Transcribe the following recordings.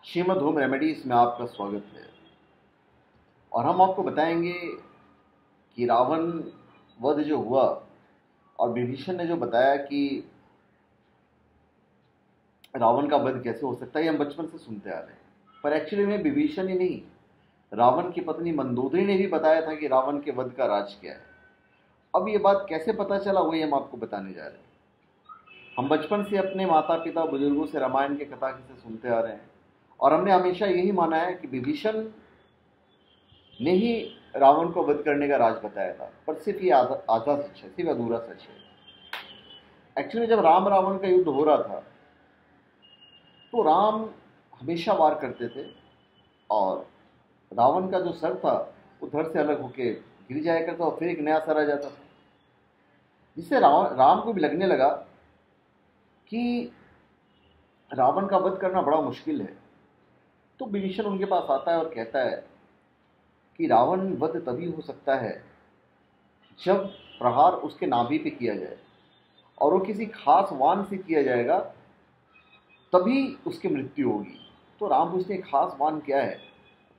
Shrimad home remedies में आपका स्वागत है। और हम आपको बताएंगे कि रावण वध जो हुआ और विभीषण ने जो बताया कि रावण का वध कैसे हो सकता है, ये हम बचपन से सुनते आ रहे हैं। पर एक्चुअली में विभीषण ही नहीं, रावण की पत्नी मंदोदरी ने भी बताया था कि रावण के वध का राज क्या है। अब ये बात कैसे पता चला, वही हम आपको बताने जा रहे हैं। हम बचपन से अपने माता पिता बुजुर्गों से रामायण के कथा किस्से सुनते आ रहे हैं और हमने हमेशा यही माना है कि विभीषण ने ही रावण को वध करने का राज बताया था। पर सिर्फ ये आधा आधा सच है, सिर्फ अधूरा सच है। एक्चुअली जब राम रावण का युद्ध हो रहा था तो राम हमेशा वार करते थे और रावण का जो सर था वो धड़ से अलग होके गिर जाया करता और फिर एक नया सर आ जाता था, जिससे राम को भी लगने लगा कि रावण का वध करना बड़ा मुश्किल है। तो विभीषण उनके पास आता है और कहता है कि रावण वध तभी हो सकता है जब प्रहार उसके नाभि पे किया जाए और वो किसी खास वान से किया जाएगा, तभी उसकी मृत्यु होगी। तो राम पूछते हैं खास वान क्या है?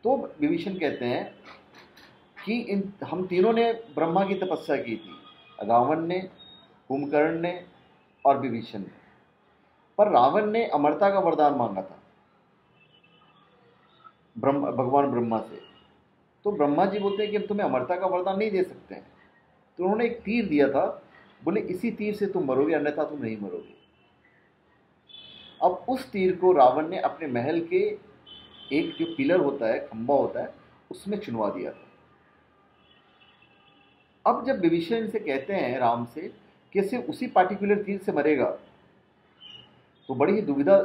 तो विभीषण कहते हैं कि हम तीनों ने ब्रह्मा की तपस्या की थी, रावण ने, कुंभकर्ण ने और विभीषण ने। पर रावण ने अमरता का वरदान मांगा था भगवान ब्रह्मा से। तो ब्रह्मा जी बोलते हैं कि हम तुम्हें अमरता का वरदान नहीं दे सकते हैं। तो उन्होंने एक तीर दिया था, बोले इसी तीर से तुम मरोगे, अन्यथा तुम नहीं मरोगे। अब उस तीर को रावण ने अपने महल के एक जो पिलर होता है, खंबा होता है, उसमें चुनवा दिया था। अब जब विभीषण से कहते हैं राम से कि सिर्फ उसी पार्टिकुलर तीर से मरेगा, तो बड़ी ही दुविधा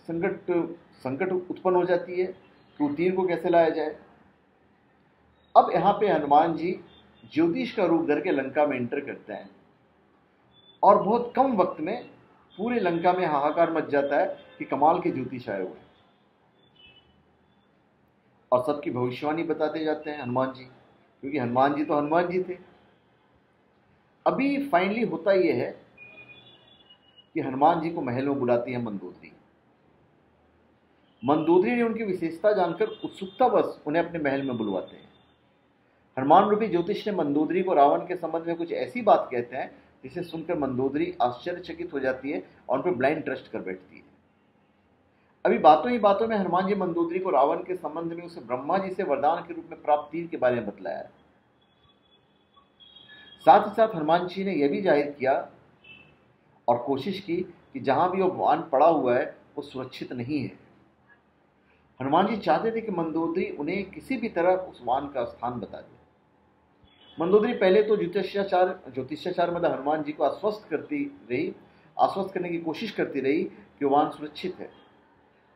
संकट उत्पन्न हो जाती है कि वो तीर को कैसे लाया जाए। अब यहाँ पे हनुमान जी ज्योतिष का रूप धर के लंका में एंटर करते हैं और बहुत कम वक्त में पूरे लंका में हाहाकार मच जाता है कि कमाल के ज्योतिष आए हुए हैं और सबकी भविष्यवाणी बताते जाते हैं हनुमान जी, क्योंकि हनुमान जी तो हनुमान जी थे। अभी फाइनली होता यह है कि हनुमान जी को महल में बुलाती है मंदोदरी। मंदोदरी ने उनकी विशेषता जानकर उत्सुकतावश उन्हें अपने महल में बुलवाते हैं। हनुमान रूपी ज्योतिष ने मंदोदरी को रावण के संबंध में कुछ ऐसी बात कहते हैं जिसे सुनकर मंदोदरी आश्चर्यचकित हो जाती है और उन पर ब्लाइंड ट्रस्ट कर बैठती है। अभी बातों ही बातों में हनुमान जी मंदोदरी को रावण के संबंध में उसे ब्रह्मा जी से वरदान के रूप में प्राप्त तीर के बारे में बतलाया है। साथ ही साथ हनुमान जी ने यह भी जाहिर किया और कोशिश की कि जहां भी वो वान पड़ा हुआ है वो सुरक्षित नहीं है। हनुमान जी चाहते थे कि मंदोदरी उन्हें किसी भी तरह उस वान का स्थान बता दे। मंदोदरी पहले तो ज्योतिषाचार मतलब हनुमान जी को आश्वस्त करने की कोशिश करती रही कि वान सुरक्षित है,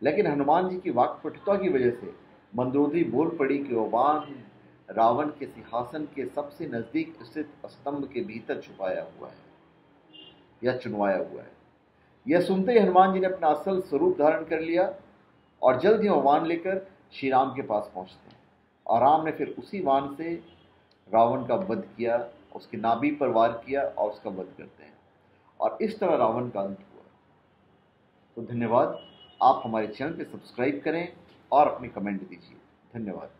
लेकिन हनुमान जी की वाक्पटुता की वजह से मंदोदरी बोल पड़ी कि वो वान रावण के सिंहासन के सबसे नजदीक स्थित स्तंभ के भीतर छुपाया हुआ है या चुनवाया हुआ है। यह सुनते ही हनुमान जी ने अपना असल स्वरूप धारण कर लिया और जल्द ही वो वान लेकर श्री राम के पास पहुंचते हैं और राम ने फिर उसी वान से रावण का वध किया, उसकी नाभि पर वार किया और उसका वध करते हैं और इस तरह रावण का अंत हुआ। तो धन्यवाद। आप हमारे चैनल पे सब्सक्राइब करें और अपने कमेंट दीजिए। धन्यवाद।